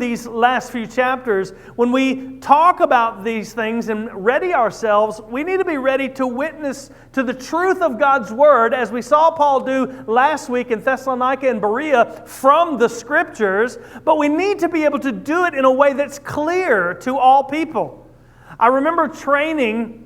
these last few chapters, when we talk about these things and ready ourselves, we need to be ready to witness to the truth of God's Word, as we saw Paul do last week in Thessalonica and Berea from the Scriptures, but we need to be able to do it in a way that's clear to all people. I remember training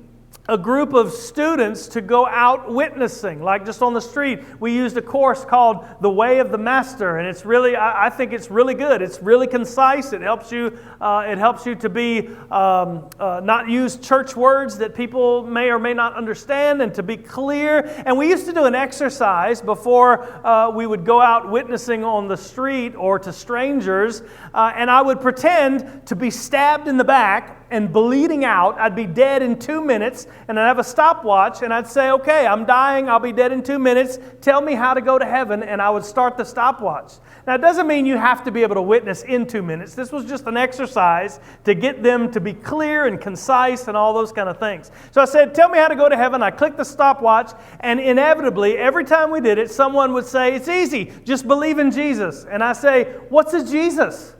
a group of students to go out witnessing, like just on the street. We used a course called The Way of the Master, and it's really, I think it's really good. It's really concise. It helps you to be not use church words that people may or may not understand, and to be clear. And we used to do an exercise before we would go out witnessing on the street or to strangers, and I would pretend to be stabbed in the back and bleeding out. I'd be dead in 2 minutes, and I'd have a stopwatch, and I'd say, okay, I'm dying, I'll be dead in 2 minutes, tell me how to go to heaven, and I would start the stopwatch. Now, it doesn't mean you have to be able to witness in 2 minutes. This was just an exercise to get them to be clear and concise and all those kind of things. So I said, tell me how to go to heaven. I clicked the stopwatch, and inevitably, every time we did it, someone would say, it's easy, just believe in Jesus. And I say, what's a Jesus?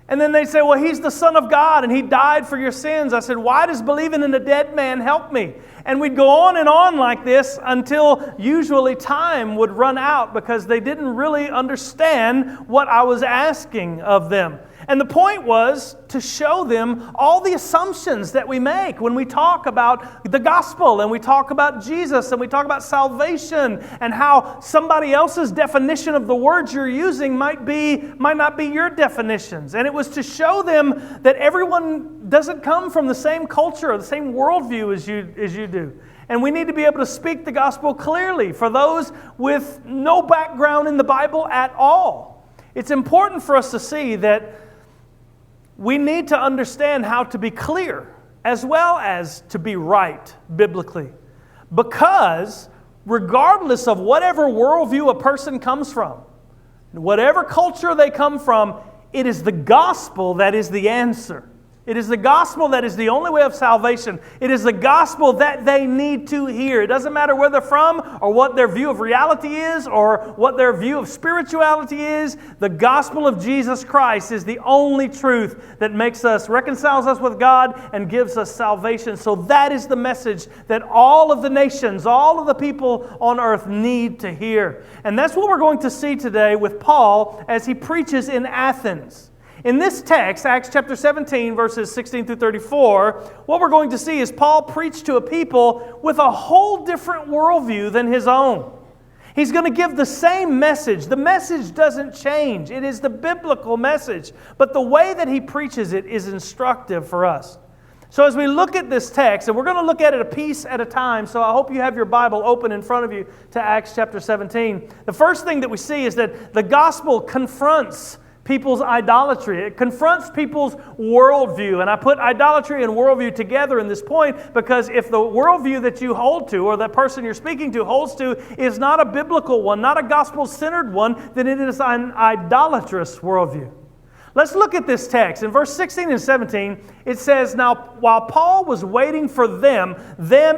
And then they say, well, He's the Son of God and He died for your sins. I said, why does believing in a dead man help me? And we'd go on and on like this until usually time would run out because they didn't really understand what I was asking of them. And the point was to show them all the assumptions that we make when we talk about the gospel and we talk about Jesus and we talk about salvation, and how somebody else's definition of the words you're using might not be your definitions. And it was to show them that everyone doesn't come from the same culture or the same worldview as you do. And we need to be able to speak the gospel clearly for those with no background in the Bible at all. It's important for us to see that we need to understand how to be clear as well as to be right biblically. Because regardless of whatever worldview a person comes from, whatever culture they come from, it is the gospel that is the answer. It is the gospel that is the only way of salvation. It is the gospel that they need to hear. It doesn't matter where they're from or what their view of reality is or what their view of spirituality is. The gospel of Jesus Christ is the only truth that reconciles us with God and gives us salvation. So that is the message that all of the nations, all of the people on earth need to hear. And that's what we're going to see today with Paul as he preaches in Athens. In this text, Acts chapter 17, verses 16 through 34, what we're going to see is Paul preach to a people with a whole different worldview than his own. He's going to give the same message. The message doesn't change. It is the biblical message. But the way that he preaches it is instructive for us. So as we look at this text, and we're going to look at it a piece at a time, so I hope you have your Bible open in front of you to Acts chapter 17. The first thing that we see is that the gospel confronts people's idolatry. It confronts people's worldview. And I put idolatry and worldview together in this point because if the worldview that you hold to or that person you're speaking to holds to is not a biblical one, not a gospel-centered one, then it is an idolatrous worldview. Let's look at this text. In verse 16 and 17, it says, now, while Paul was waiting for them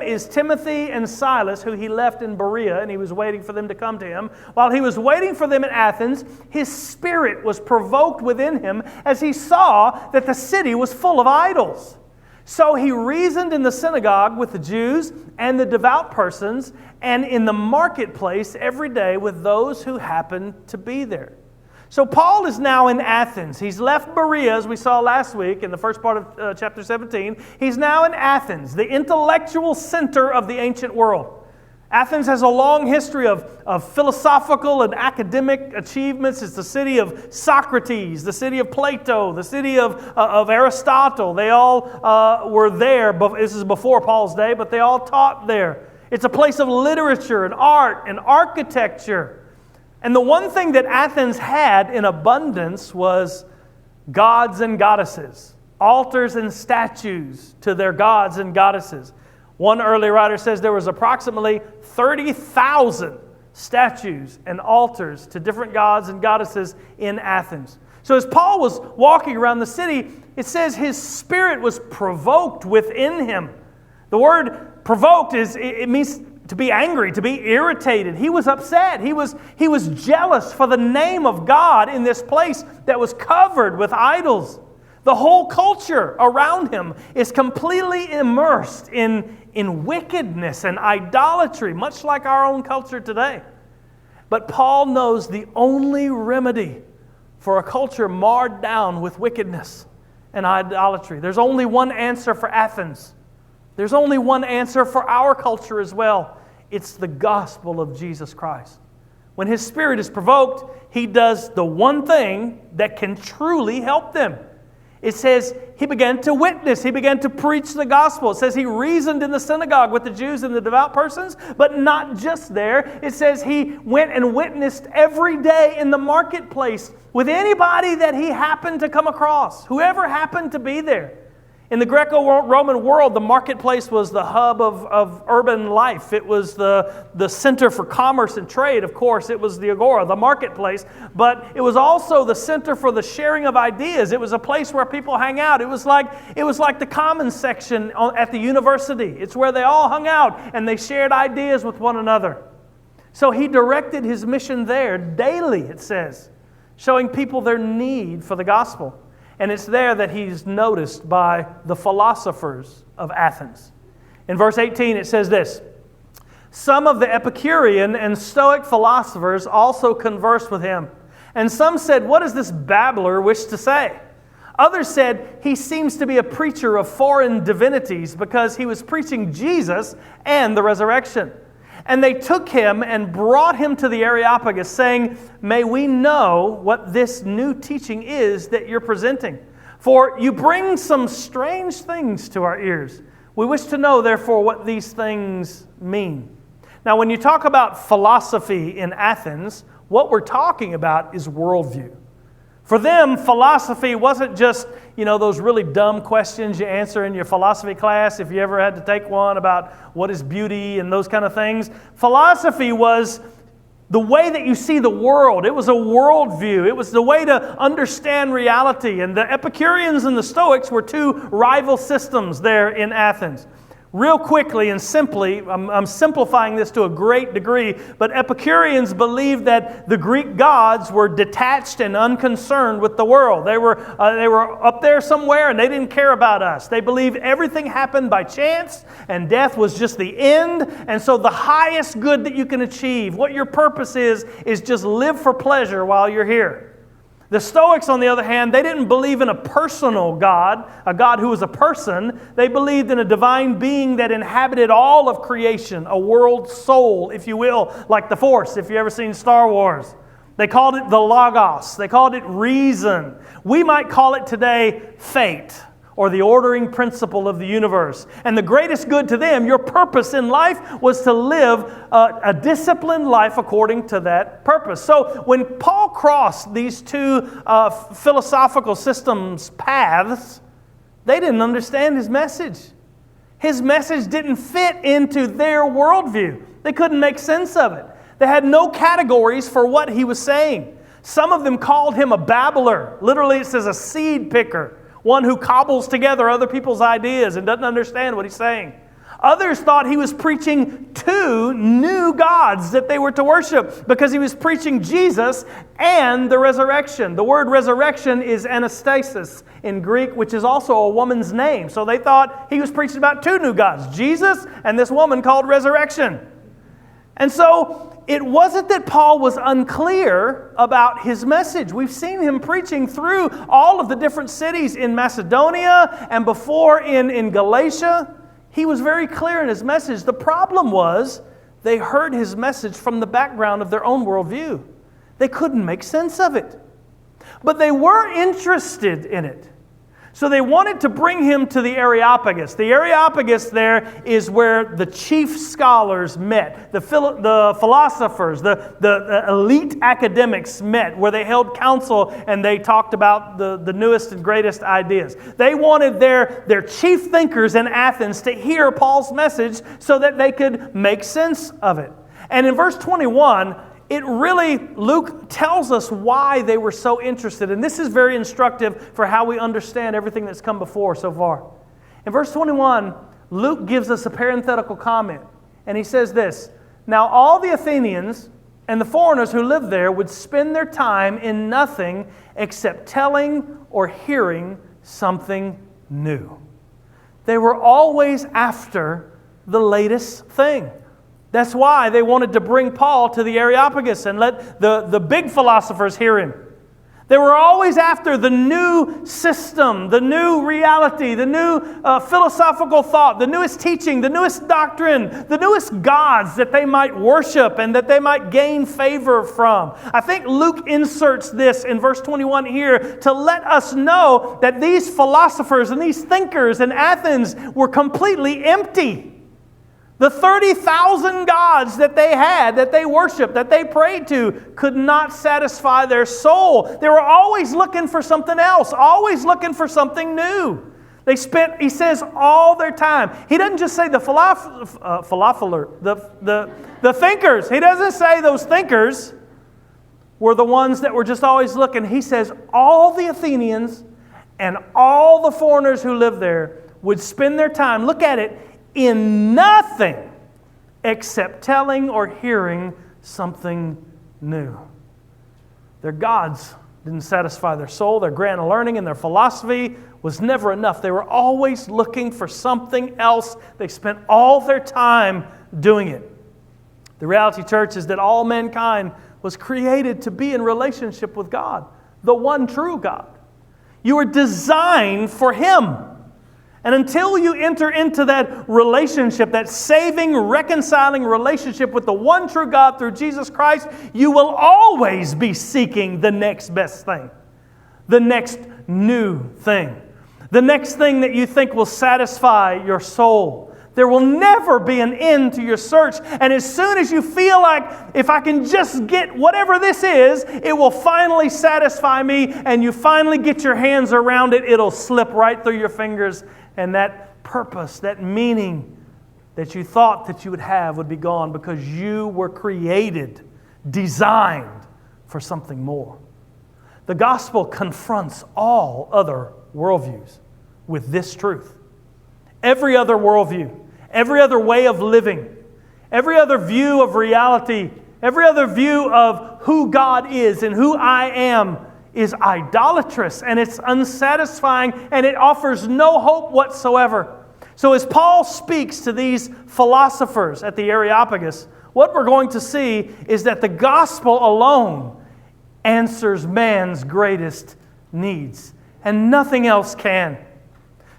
is Timothy and Silas, who he left in Berea, and he was waiting for them to come to him. While he was waiting for them at Athens, his spirit was provoked within him as he saw that the city was full of idols. So he reasoned in the synagogue with the Jews and the devout persons, and in the marketplace every day with those who happened to be there. So Paul is now in Athens. He's left Berea, as we saw last week in the first part of chapter 17. He's now in Athens, the intellectual center of the ancient world. Athens has a long history of philosophical and academic achievements. It's the city of Socrates, the city of Plato, the city of Aristotle. They all were there. This is before Paul's day, but they all taught there. It's a place of literature and art and architecture. And the one thing that Athens had in abundance was gods and goddesses, altars and statues to their gods and goddesses. One early writer says there was approximately 30,000 statues and altars to different gods and goddesses in Athens. So as Paul was walking around the city, it says his spirit was provoked within him. The word provoked it means to be angry, to be irritated. He was upset. He was jealous for the name of God in this place that was covered with idols. The whole culture around him is completely immersed in wickedness and idolatry, much like our own culture today. But Paul knows the only remedy for a culture marred down with wickedness and idolatry. There's only one answer for Athens. There's only one answer for our culture as well. It's the gospel of Jesus Christ. When His Spirit is provoked, He does the one thing that can truly help them. It says He began to witness. He began to preach the gospel. It says He reasoned in the synagogue with the Jews and the devout persons, but not just there. It says He went and witnessed every day in the marketplace with anybody that He happened to come across, whoever happened to be there. In the Greco-Roman world, the marketplace was the hub of urban life. It was the center for commerce and trade, of course. It was the agora, the marketplace. But it was also the center for the sharing of ideas. It was a place where people hang out. It was like the commons section at the university. It's where they all hung out and they shared ideas with one another. So He directed His mission there daily, it says, showing people their need for the gospel. And it's there that He's noticed by the philosophers of Athens. In verse 18 it says this, "Some of the Epicurean and Stoic philosophers also conversed with him. And some said, 'What does this babbler wish to say?' Others said, 'He seems to be a preacher of foreign divinities because he was preaching Jesus and the resurrection.' And they took him and brought him to the Areopagus, saying, 'May we know what this new teaching is that you're presenting? For you bring some strange things to our ears. We wish to know, therefore, what these things mean.'" Now, when you talk about philosophy in Athens, what we're talking about is worldview. For them, philosophy wasn't just, those really dumb questions you answer in your philosophy class if you ever had to take one about what is beauty and those kind of things. Philosophy was the way that you see the world. It was a worldview. It was the way to understand reality. And the Epicureans and the Stoics were two rival systems there in Athens. Real quickly and simply, I'm simplifying this to a great degree, but Epicureans believed that the Greek gods were detached and unconcerned with the world. They were up there somewhere and they didn't care about us. They believed everything happened by chance and death was just the end. And so the highest good that you can achieve, what your purpose is just live for pleasure while you're here. The Stoics, on the other hand, they didn't believe in a personal God, a God who was a person. They believed in a divine being that inhabited all of creation, a world soul, if you will, like the Force, if you've ever seen Star Wars. They called it the Logos. They called it reason. We might call it today fate, or the ordering principle of the universe. And the greatest good to them, your purpose in life, was to live a disciplined life according to that purpose. So when Paul crossed these two philosophical systems' paths, they didn't understand his message. His message didn't fit into their worldview. They couldn't make sense of it. They had no categories for what he was saying. Some of them called him a babbler. Literally it says a seed picker. One who cobbles together other people's ideas and doesn't understand what he's saying. Others thought he was preaching two new gods that they were to worship because he was preaching Jesus and the resurrection. The word resurrection is anastasis in Greek, which is also a woman's name. So they thought he was preaching about two new gods, Jesus and this woman called resurrection. And so it wasn't that Paul was unclear about his message. We've seen him preaching through all of the different cities in Macedonia and before in Galatia. He was very clear in his message. The problem was they heard his message from the background of their own worldview. They couldn't make sense of it. But they were interested in it. So they wanted to bring him to the Areopagus. The Areopagus there is where the chief scholars met, the philosophers, the elite academics met, where they held council and they talked about the newest and greatest ideas. They wanted their chief thinkers in Athens to hear Paul's message so that they could make sense of it. And in verse 21, Luke tells us why they were so interested. And this is very instructive for how we understand everything that's come before so far. In verse 21, Luke gives us a parenthetical comment. And he says this, "Now all the Athenians and the foreigners who lived there would spend their time in nothing except telling or hearing something new." They were always after the latest thing. That's why they wanted to bring Paul to the Areopagus and let the big philosophers hear him. They were always after the new system, the new reality, the new philosophical thought, the newest teaching, the newest doctrine, the newest gods that they might worship and that they might gain favor from. I think Luke inserts this in verse 21 here to let us know that these philosophers and these thinkers in Athens were completely empty. The 30,000 gods that they had, that they worshiped, that they prayed to, could not satisfy their soul. They were always looking for something else, always looking for something new. They spent, he says, all their time. He doesn't just say the the thinkers. He doesn't say those thinkers were the ones that were just always looking. He says all the Athenians and all the foreigners who lived there would spend their time, look at it, in nothing except telling or hearing something new. Their gods didn't satisfy their soul. Their grand learning and their philosophy was never enough. They were always looking for something else. They spent all their time doing it. The reality, church, is that all mankind was created to be in relationship with God, the one true God. You were designed for Him. And until you enter into that relationship, that saving, reconciling relationship with the one true God through Jesus Christ, you will always be seeking the next best thing, the next new thing, the next thing that you think will satisfy your soul. There will never be an end to your search. And as soon as you feel like, if I can just get whatever this is, it will finally satisfy me, and you finally get your hands around it, it'll slip right through your fingers. And that purpose, that meaning that you thought that you would have would be gone, because you were created, designed for something more. The gospel confronts all other worldviews with this truth. Every other worldview, every other way of living, every other view of reality, every other view of who God is and who I am is idolatrous, and it's unsatisfying, and it offers no hope whatsoever. So as Paul speaks to these philosophers at the Areopagus, what we're going to see is that the gospel alone answers man's greatest needs, and nothing else can.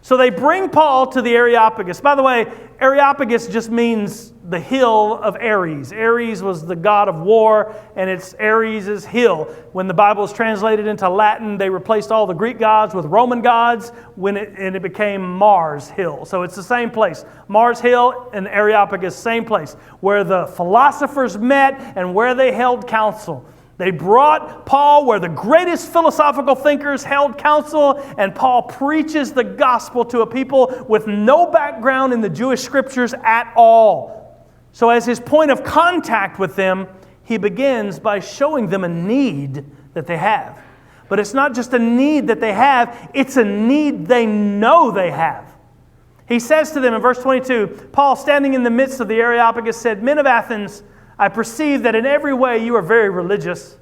So they bring Paul to the Areopagus. By the way, Areopagus just means the hill of Ares. Ares was the god of war, and it's Ares' hill. When the Bible is translated into Latin, they replaced all the Greek gods with Roman gods, and it became Mars Hill. So it's the same place. Mars Hill and Areopagus, same place, where the philosophers met and where they held council. They brought Paul where the greatest philosophical thinkers held counsel, and Paul preaches the gospel to a people with no background in the Jewish scriptures at all. So as his point of contact with them, he begins by showing them a need that they have. But it's not just a need that they have, it's a need they know they have. He says to them in verse 22, Paul, standing in the midst of the Areopagus, said, "Men of Athens, I perceive that in every way you are very religious.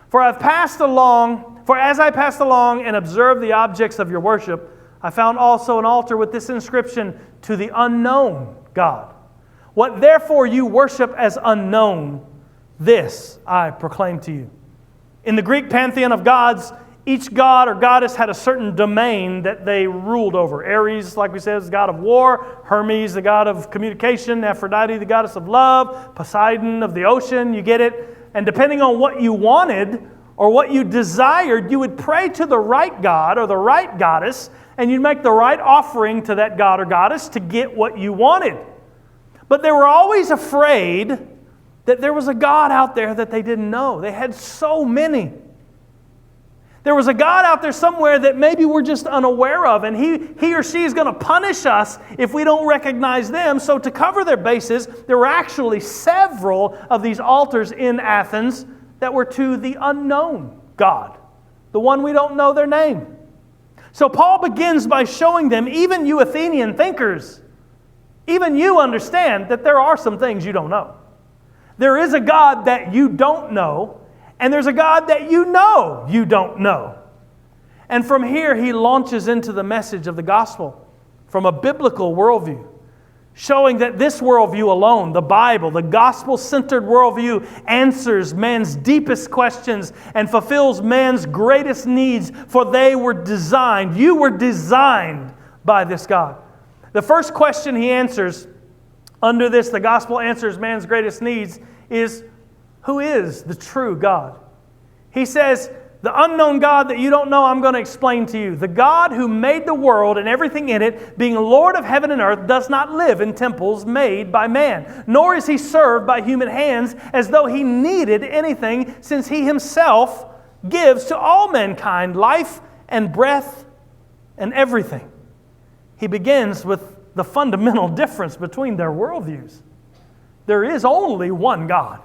For as I passed along and observed the objects of your worship, I found also an altar with this inscription, to the unknown God. What therefore you worship as unknown, this I proclaim to you." In the Greek pantheon of gods, each god or goddess had a certain domain that they ruled over. Ares, like we said, is the god of war. Hermes, the god of communication. Aphrodite, the goddess of love. Poseidon of the ocean. You get it? And depending on what you wanted or what you desired, you would pray to the right god or the right goddess, and you'd make the right offering to that god or goddess to get what you wanted. But they were always afraid that there was a god out there that they didn't know. They had so many. There was a God out there somewhere that maybe we're just unaware of, and he or she is going to punish us if we don't recognize them. So to cover their bases, there were actually several of these altars in Athens that were to the unknown God, the one we don't know their name. So Paul begins by showing them, even you Athenian thinkers, Even you understand that there are some things you don't know. There is a God that you don't know, and there's a God that you don't know. And from here, he launches into the message of the gospel from a biblical worldview, showing that this worldview alone, the Bible, the gospel-centered worldview, answers man's deepest questions and fulfills man's greatest needs, for they were designed. You were designed by this God. The first question he answers under this, the gospel answers man's greatest needs, is who is the true God? He says, the unknown God that you don't know, I'm going to explain to you. The God who made the world and everything in it, being Lord of heaven and earth, does not live in temples made by man, nor is he served by human hands as though he needed anything, since he himself gives to all mankind life and breath and everything. He begins with the fundamental difference between their worldviews. There is only one God.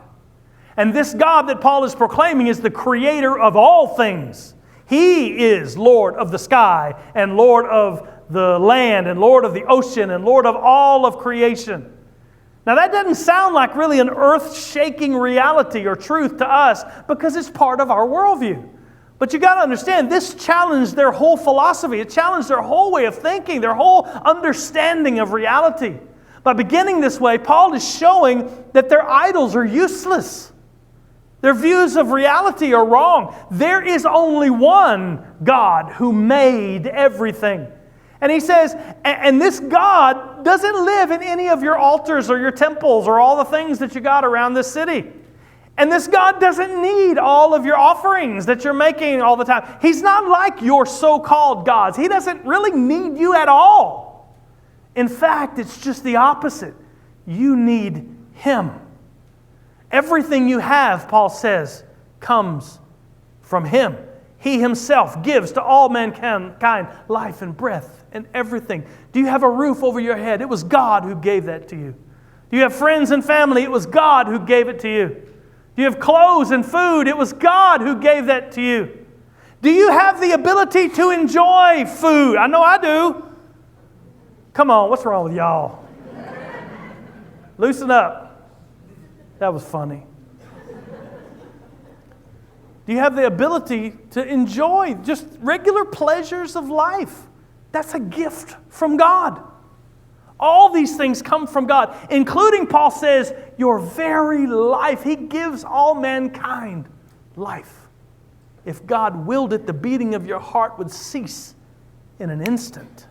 And this God that Paul is proclaiming is the creator of all things. He is Lord of the sky and Lord of the land and Lord of the ocean and Lord of all of creation. Now that doesn't sound like really an earth-shaking reality or truth to us because it's part of our worldview. But you got to understand, this challenged their whole philosophy. It challenged their whole way of thinking, their whole understanding of reality. By beginning this way, Paul is showing that their idols are useless. Their views of reality are wrong. There is only one God who made everything. And he says, and this God doesn't live in any of your altars or your temples or all the things that you got around this city. And this God doesn't need all of your offerings that you're making all the time. He's not like your so-called gods. He doesn't really need you at all. In fact, it's just the opposite. You need Him. Everything you have, Paul says, comes from Him. He Himself gives to all mankind life and breath and everything. Do you have a roof over your head? It was God who gave that to you. Do you have friends and family? It was God who gave it to you. Do you have clothes and food? It was God who gave that to you. Do you have the ability to enjoy food? I know I do. Come on, what's wrong with y'all? Loosen up. That was funny. Do you have the ability to enjoy just regular pleasures of life? That's a gift from God. All these things come from God, including, Paul says, your very life. He gives all mankind life. If God willed it, the beating of your heart would cease in an instant.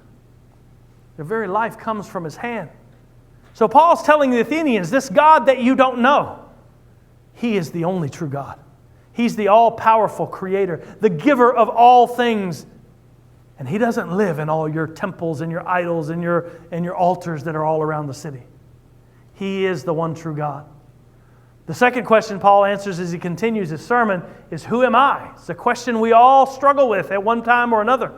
Your very life comes from His hand. So Paul's telling the Athenians, this God that you don't know, He is the only true God. He's the all-powerful Creator, the giver of all things. And He doesn't live in all your temples and your idols and your altars that are all around the city. He is the one true God. The second question Paul answers as he continues his sermon is, who am I? It's a question we all struggle with at one time or another.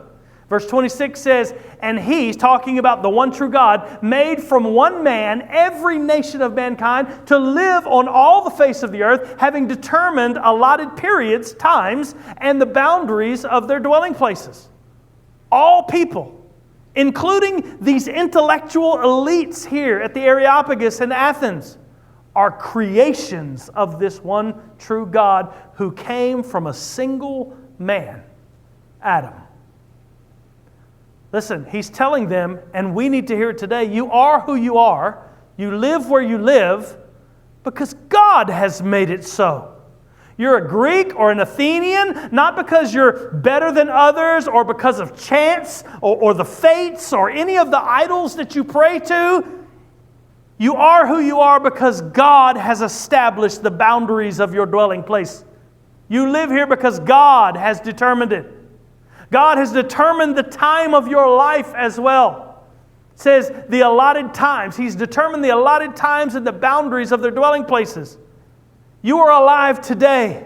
Verse 26 says, and He's talking about the one true God, made from one man every nation of mankind to live on all the face of the earth, having determined allotted periods, times, and the boundaries of their dwelling places. All people, including these intellectual elites here at the Areopagus in Athens, are creations of this one true God who came from a single man, Adam. Listen, he's telling them, and we need to hear it today, you are who you are, you live where you live, because God has made it so. You're a Greek or an Athenian, not because you're better than others or because of chance or the fates or any of the idols that you pray to. You are who you are because God has established the boundaries of your dwelling place. You live here because God has determined it. God has determined the time of your life as well. It says the allotted times. He's determined the allotted times and the boundaries of their dwelling places. You are alive today,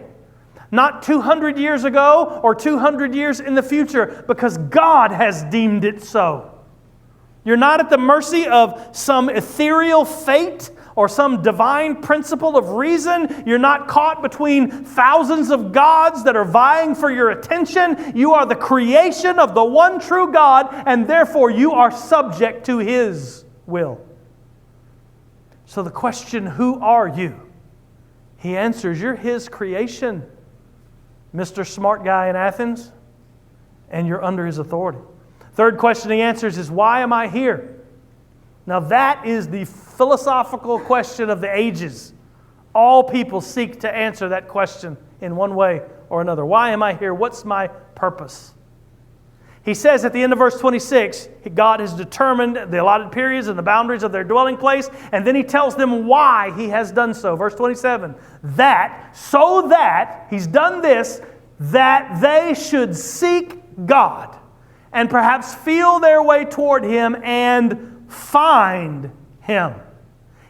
not 200 years ago or 200 years in the future, because God has deemed it so. You're not at the mercy of some ethereal fate or some divine principle of reason. You're not caught between thousands of gods that are vying for your attention. You are the creation of the one true God, and therefore you are subject to His will. So the question, who are you? He answers, you're His creation, Mr. Smart Guy in Athens, and you're under His authority. Third question he answers is, why am I here? Now that is the philosophical question of the ages. All people seek to answer that question in one way or another. Why am I here? What's my purpose? He says at the end of verse 26, God has determined the allotted periods and the boundaries of their dwelling place, and then He tells them why He has done so. Verse 27, so that He's done this, that they should seek God and perhaps feel their way toward Him and find Him.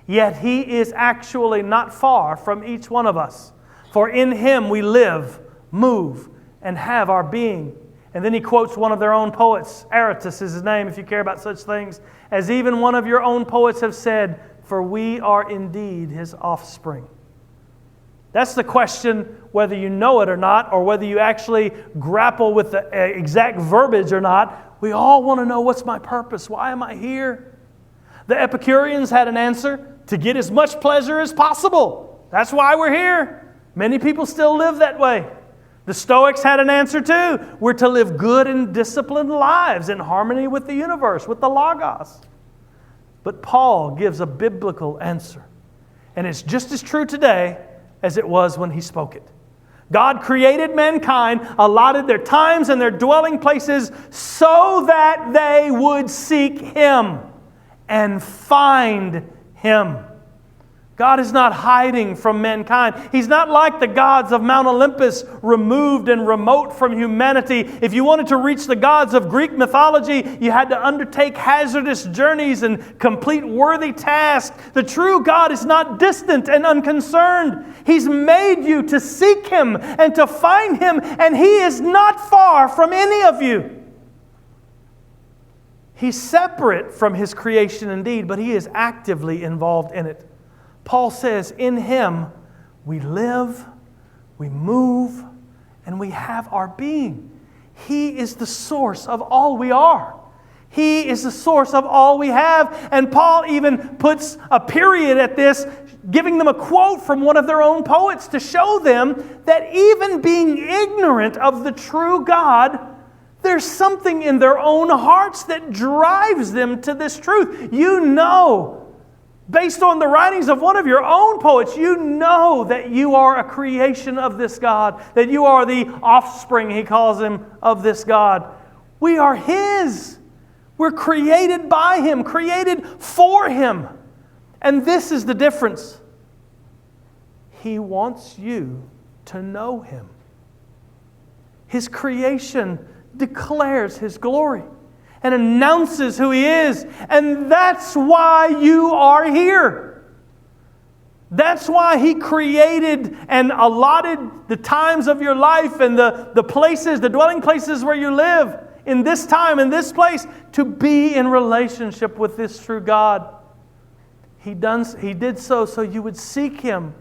Yet He is actually not far from each one of us. For in Him we live, move, and have our being. And then he quotes one of their own poets. Areopagus is his name, if you care about such things. As even one of your own poets have said, for we are indeed His offspring. That's the question, whether you know it or not, or whether you actually grapple with the exact verbiage or not. We all want to know, what's my purpose? Why am I here? The Epicureans had an answer: to get as much pleasure as possible. That's why we're here. Many people still live that way. The Stoics had an answer too. We're to live good and disciplined lives in harmony with the universe, with the Logos. But Paul gives a biblical answer. And it's just as true today as it was when he spoke it. God created mankind, allotted their times and their dwelling places so that they would seek Him and find Him. God is not hiding from mankind. He's not like the gods of Mount Olympus, removed and remote from humanity. If you wanted to reach the gods of Greek mythology, you had to undertake hazardous journeys and complete worthy tasks. The true God is not distant and unconcerned. He's made you to seek Him and to find Him, and He is not far from any of you. He's separate from His creation indeed, but He is actively involved in it. Paul says, in Him we live, we move, and we have our being. He is the source of all we are. He is the source of all we have. And Paul even puts a period at this, giving them a quote from one of their own poets to show them that even being ignorant of the true God, there's something in their own hearts that drives them to this truth. You know, based on the writings of one of your own poets, you know that you are a creation of this God, that you are the offspring, he calls Him, of this God. We are His. We're created by Him, created for Him. And this is the difference. He wants you to know Him. His creation declares His glory and announces who He is. And that's why you are here. That's why He created and allotted the times of your life and the places, the dwelling places where you live in this time, in this place, to be in relationship with this true God. He did so you would seek Him.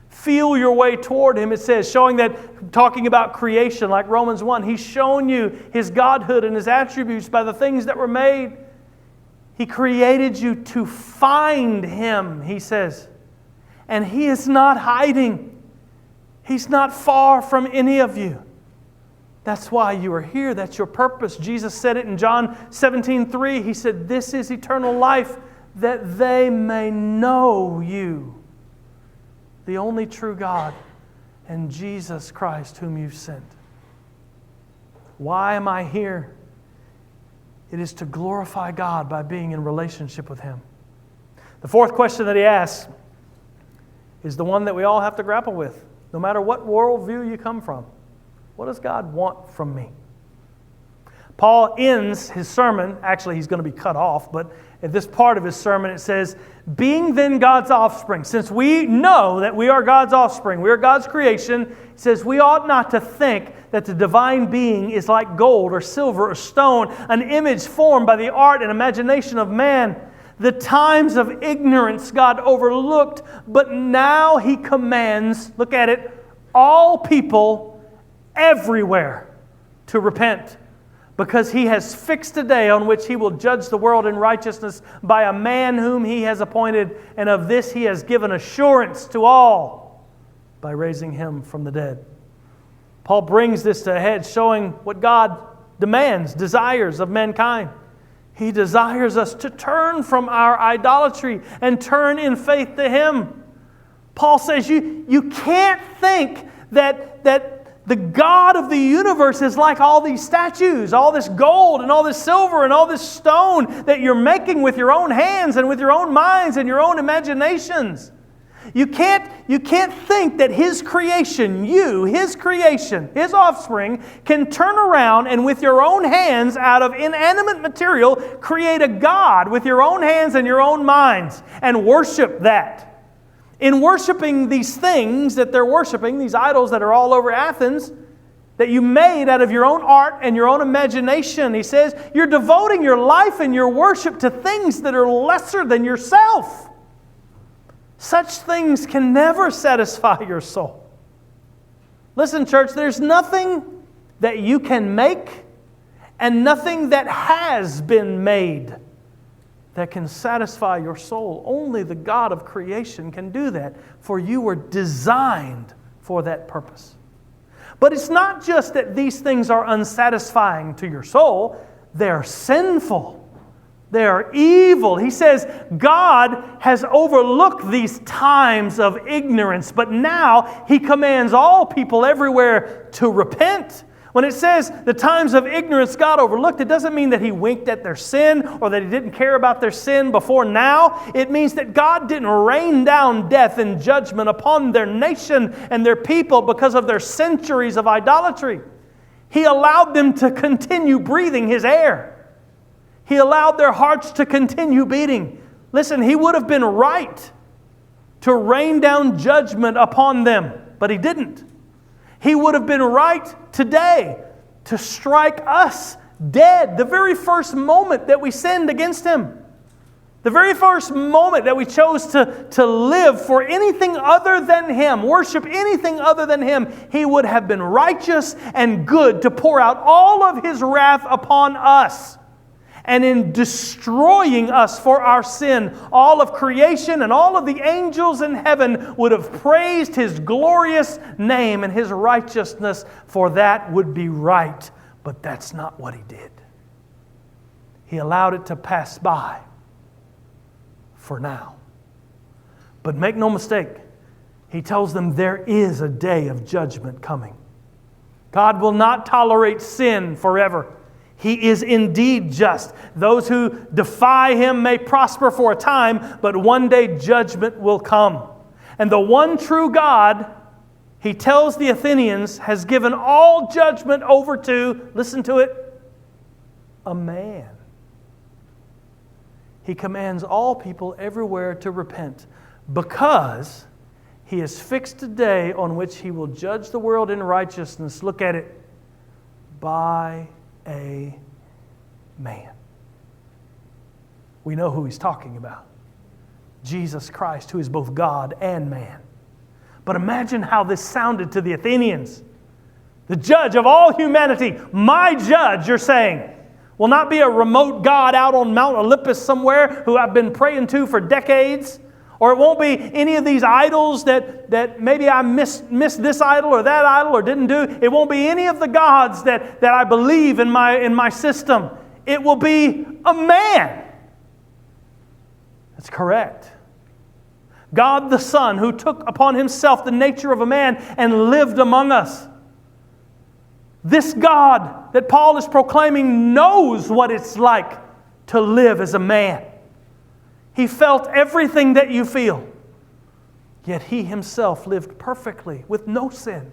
Feel your way toward Him, it says, showing that, talking about creation, like Romans 1, He's shown you His godhood and His attributes by the things that were made. He created you to find Him, he says. And He is not hiding. He's not far from any of you. That's why you are here. That's your purpose. Jesus said it in John 17:3. He said, this is eternal life, that they may know you, the only true God, and Jesus Christ whom you've sent. Why am I here? It is to glorify God by being in relationship with Him. The fourth question that he asks is the one that we all have to grapple with, no matter what worldview you come from. What does God want from me? Paul ends his sermon, actually he's going to be cut off, but at this part of his sermon it says, being then God's offspring, since we know that we are God's offspring, we are God's creation, it says we ought not to think that the divine being is like gold or silver or stone, an image formed by the art and imagination of man. The times of ignorance God overlooked, but now He commands, look at it, all people everywhere to repent. because He has fixed a day on which He will judge the world in righteousness by a man whom He has appointed, and of this He has given assurance to all by raising Him from the dead. Paul brings this to a head, showing what God demands, desires of mankind. He desires us to turn from our idolatry and turn in faith to Him. Paul says you can't think that the God of the universe is like all these statues, all this gold and all this silver and all this stone that you're making with your own hands and with your own minds and your own imaginations. You can't think that His creation, His creation, His offspring, can turn around and with your own hands out of inanimate material create a God with your own hands and your own minds and worship that. In worshiping these things that they're worshiping, these idols that are all over Athens, that you made out of your own art and your own imagination, he says, you're devoting your life and your worship to things that are lesser than yourself. Such things can never satisfy your soul. Listen, church, there's nothing that you can make and nothing that has been made that can satisfy your soul. Only the God of creation can do that, for you were designed for that purpose. But it's not just that these things are unsatisfying to your soul, they're sinful. They are evil. He says God has overlooked these times of ignorance, but now He commands all people everywhere to repent. When it says the times of ignorance God overlooked, it doesn't mean that He winked at their sin or that He didn't care about their sin before now. It means that God didn't rain down death and judgment upon their nation and their people because of their centuries of idolatry. He allowed them to continue breathing His air. He allowed their hearts to continue beating. Listen, He would have been right to rain down judgment upon them, but He didn't. He would have been right today to strike us dead the very first moment that we sinned against Him. The very first moment that we chose to live for anything other than Him, worship anything other than Him, He would have been righteous and good to pour out all of His wrath upon us. And in destroying us for our sin, all of creation and all of the angels in heaven would have praised His glorious name and His righteousness, for that would be right. But that's not what He did. He allowed it to pass by for now. But make no mistake, He tells them there is a day of judgment coming. God will not tolerate sin forever. He is indeed just. Those who defy Him may prosper for a time, but one day judgment will come. And the one true God, He tells the Athenians, has given all judgment over to, listen to it, a man. He commands all people everywhere to repent because He has fixed a day on which He will judge the world in righteousness. Look at it. By a man. We know who He's talking about. Jesus Christ, who is both God and man. But imagine how this sounded to the Athenians. The judge of all humanity, my judge, you're saying, will not be a remote God out on Mount Olympus somewhere who I've been praying to for decades. Or it won't be any of these idols that maybe I missed this idol or that idol or didn't do. It won't be any of the gods that I believe in my system. It will be a man. That's correct. God the Son, who took upon Himself the nature of a man and lived among us. This God that Paul is proclaiming knows what it's like to live as a man. He felt everything that you feel. Yet He Himself lived perfectly with no sin.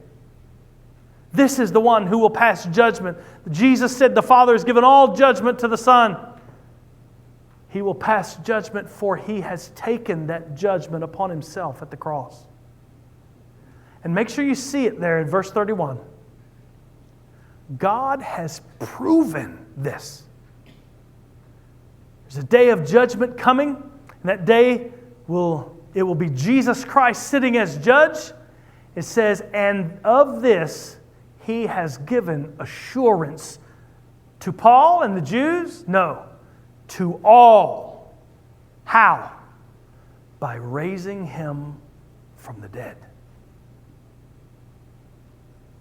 This is the one who will pass judgment. Jesus said the Father has given all judgment to the Son. He will pass judgment, for He has taken that judgment upon Himself at the cross. And make sure you see it there in verse 31. God has proven this. There's a day of judgment coming, and that day will be Jesus Christ sitting as judge. It says, and of this He has given assurance To Paul and the Jews? No. To all. How? By raising him from the dead.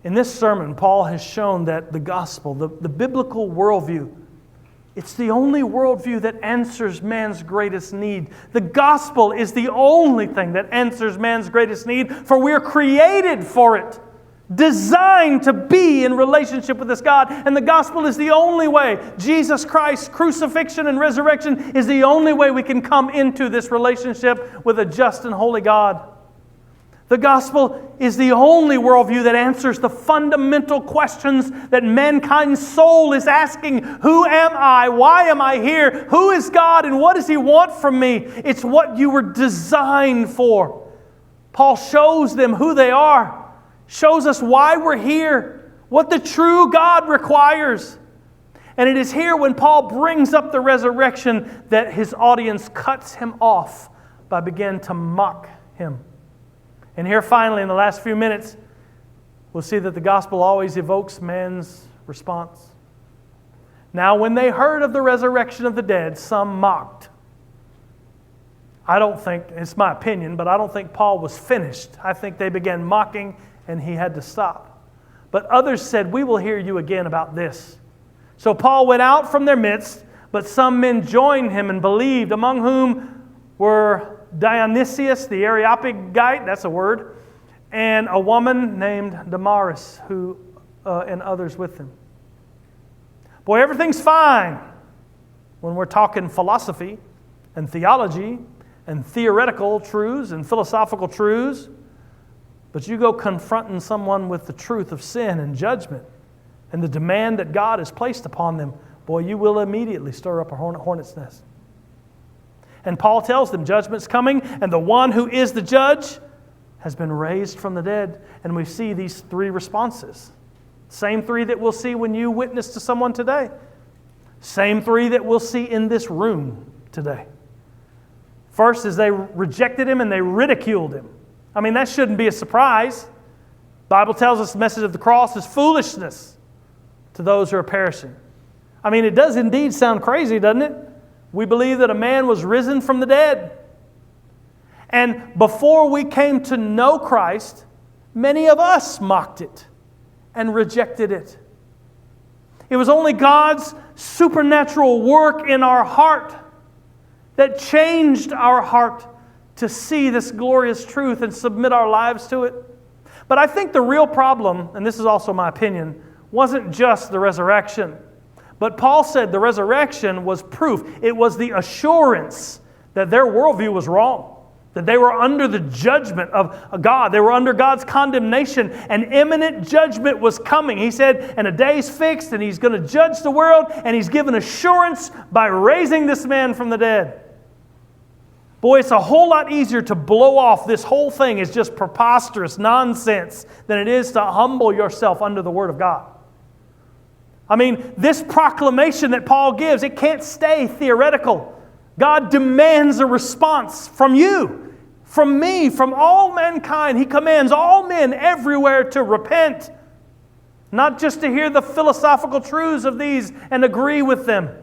In this sermon, Paul has shown that the gospel, the biblical worldview, it's the only worldview that answers man's greatest need. The gospel is the only thing that answers man's greatest need, for we are created for it, designed to be in relationship with this God. And the gospel is the only way. Jesus Christ's crucifixion and resurrection is the only way we can come into this relationship with a just and holy God. The gospel is the only worldview that answers the fundamental questions that mankind's soul is asking. Who am I? Why am I here? Who is God and what does He want from me? It's what you were designed for. Paul shows them who they are, shows us why we're here, what the true God requires. And it is here when Paul brings up the resurrection that his audience cuts him off by beginning to mock him. And here finally, in the last few minutes, we'll see that the gospel always evokes man's response. Now, when they heard of the resurrection of the dead, some mocked. I don't think, it's my opinion, but I don't think Paul was finished. I think they began mocking and he had to stop. But others said, we will hear you again about this. So Paul went out from their midst, but some men joined him and believed, among whom were Dionysius the Areopagite, that's a word, and a woman named Damaris, and others with them. Boy, everything's fine when we're talking philosophy and theology and theoretical truths and philosophical truths, but you go confronting someone with the truth of sin and judgment and the demand that God has placed upon them, boy, you will immediately stir up a hornet's nest. And Paul tells them judgment's coming, and the one who is the judge has been raised from the dead. And we see these three responses. Same three that we'll see when you witness to someone today. Same three that we'll see in this room today. First is they rejected him and they ridiculed him. I mean, that shouldn't be a surprise. The Bible tells us the message of the cross is foolishness to those who are perishing. I mean, it does indeed sound crazy, doesn't it? We believe that a man was risen from the dead. And before we came to know Christ, many of us mocked it and rejected it. It was only God's supernatural work in our heart that changed our heart to see this glorious truth and submit our lives to it. But I think the real problem, and this is also my opinion, wasn't just the resurrection. But Paul said the resurrection was proof. It was the assurance that their worldview was wrong, that they were under the judgment of God. They were under God's condemnation, and imminent judgment was coming. He said, and a day's fixed, and He's going to judge the world, and He's given assurance by raising this man from the dead. Boy, it's a whole lot easier to blow off this whole thing as just preposterous nonsense than it is to humble yourself under the Word of God. I mean, this proclamation that Paul gives, it can't stay theoretical. God demands a response from you, from me, from all mankind. He commands all men everywhere to repent, not just to hear the philosophical truths of these and agree with them.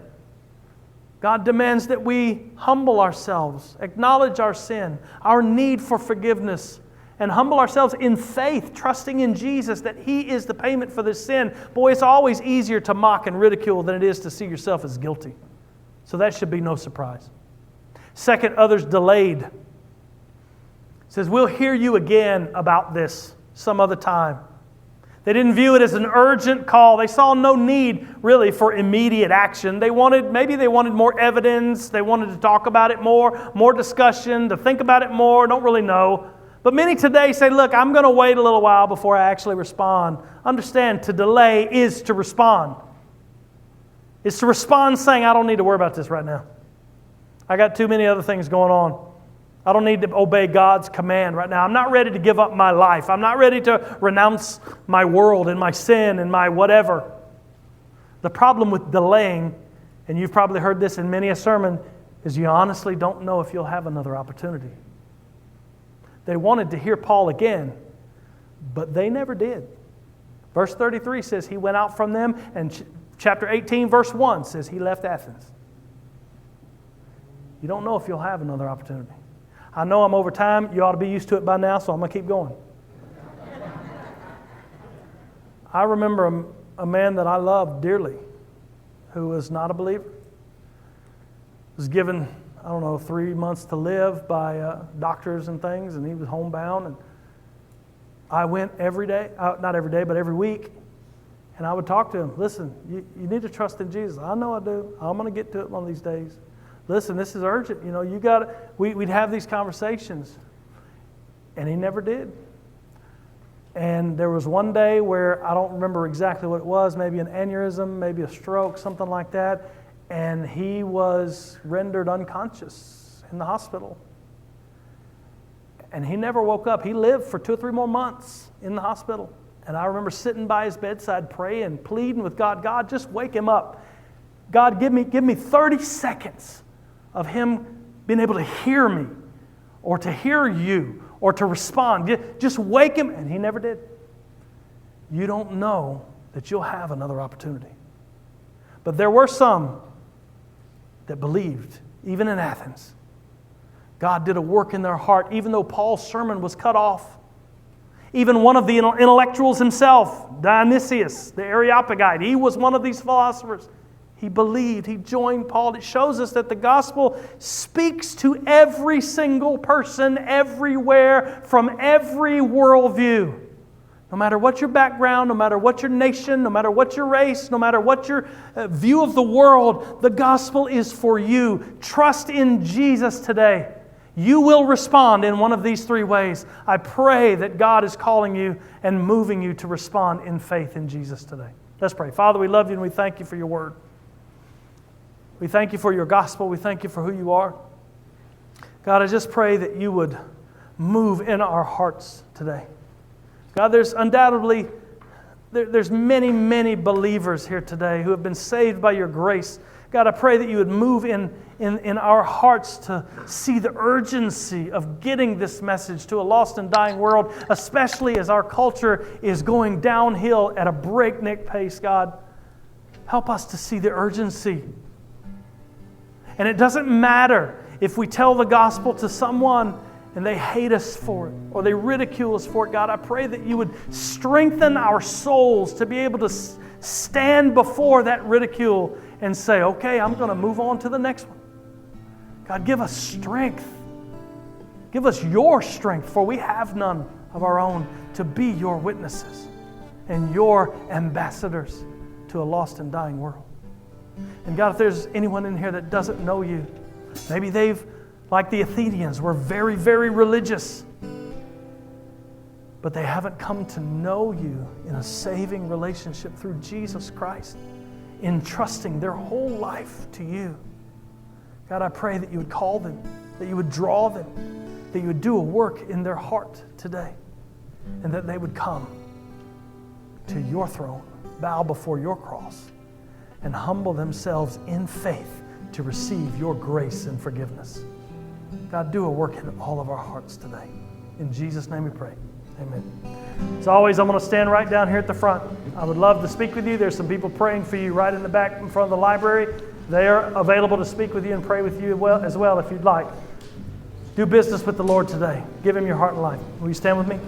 God demands that we humble ourselves, acknowledge our sin, our need for forgiveness, and humble ourselves in faith, trusting in Jesus that He is the payment for this sin. Boy, it's always easier to mock and ridicule than it is to see yourself as guilty. So that should be no surprise. Second, others delayed. It says, we'll hear you again about this some other time. They didn't view it as an urgent call. They saw no need, really, for immediate action. Maybe they wanted more evidence. They wanted to talk about it more discussion, to think about it more. Don't really know. But many today say, look, I'm going to wait a little while before I actually respond. Understand, to delay is to respond. It's to respond saying, I don't need to worry about this right now. I got too many other things going on. I don't need to obey God's command right now. I'm not ready to give up my life. I'm not ready to renounce my world and my sin and my whatever. The problem with delaying, and you've probably heard this in many a sermon, is you honestly don't know if you'll have another opportunity. They wanted to hear Paul again, but they never did. Verse 33 says he went out from them and Chapter 18, verse 1 says he left Athens. You don't know if you'll have another opportunity. I know I'm over time. You ought to be used to it by now, so I'm going to keep going. I remember a man that I loved dearly who was not a believer. Was given, 3 months to live by doctors and things, and he was homebound. And I went every day, not every day, but every week, and I would talk to him. Listen, you need to trust in Jesus. I know I do. I'm going to get to it one of these days. Listen, this is urgent. You got. We'd have these conversations, and he never did. And there was one day where I don't remember exactly what it was, maybe an aneurysm, maybe a stroke, something like that, and he was rendered unconscious in the hospital. And he never woke up. He lived for 2 or 3 more months in the hospital. And I remember sitting by his bedside praying, pleading with God, God, just wake him up. God, give me 30 seconds of him being able to hear me or to hear you or to respond. Just wake him. And he never did. You don't know that you'll have another opportunity. But there were some that believed, even in Athens. God did a work in their heart, even though Paul's sermon was cut off. Even one of the intellectuals himself, Dionysius, the Areopagite, he was one of these philosophers. He believed, he joined Paul. It shows us that the gospel speaks to every single person, everywhere, from every worldview. No matter what your background, no matter what your nation, no matter what your race, no matter what your view of the world, the gospel is for you. Trust in Jesus today. You will respond in one of these 3 ways. I pray that God is calling you and moving you to respond in faith in Jesus today. Let's pray. Father, we love you and we thank you for your word. We thank you for your gospel. We thank you for who you are. God, I just pray that you would move in our hearts today. God, there's undoubtedly, there's many, many believers here today who have been saved by your grace. God, I pray that you would move in our hearts to see the urgency of getting this message to a lost and dying world, especially as our culture is going downhill at a breakneck pace, God. Help us to see the urgency. And it doesn't matter if we tell the gospel to someone and they hate us for it or they ridicule us for it. God, I pray that you would strengthen our souls to be able to stand before that ridicule and say, okay, I'm going to move on to the next one. God, give us strength. Give us your strength, for we have none of our own, to be your witnesses and your ambassadors to a lost and dying world. And God, if there's anyone in here that doesn't know you, maybe they've, like the Athenians, were very, very religious, but they haven't come to know you in a saving relationship through Jesus Christ, entrusting their whole life to you. God, I pray that you would call them, that you would draw them, that you would do a work in their heart today, and that they would come to your throne, bow before your cross, and humble themselves in faith to receive your grace and forgiveness. God, do a work in all of our hearts today. In Jesus' name we pray. Amen. As always, I'm going to stand right down here at the front. I would love to speak with you. There's some people praying for you right in the back in front of the library. They are available to speak with you and pray with you as well if you'd like. Do business with the Lord today. Give him your heart and life. Will you stand with me?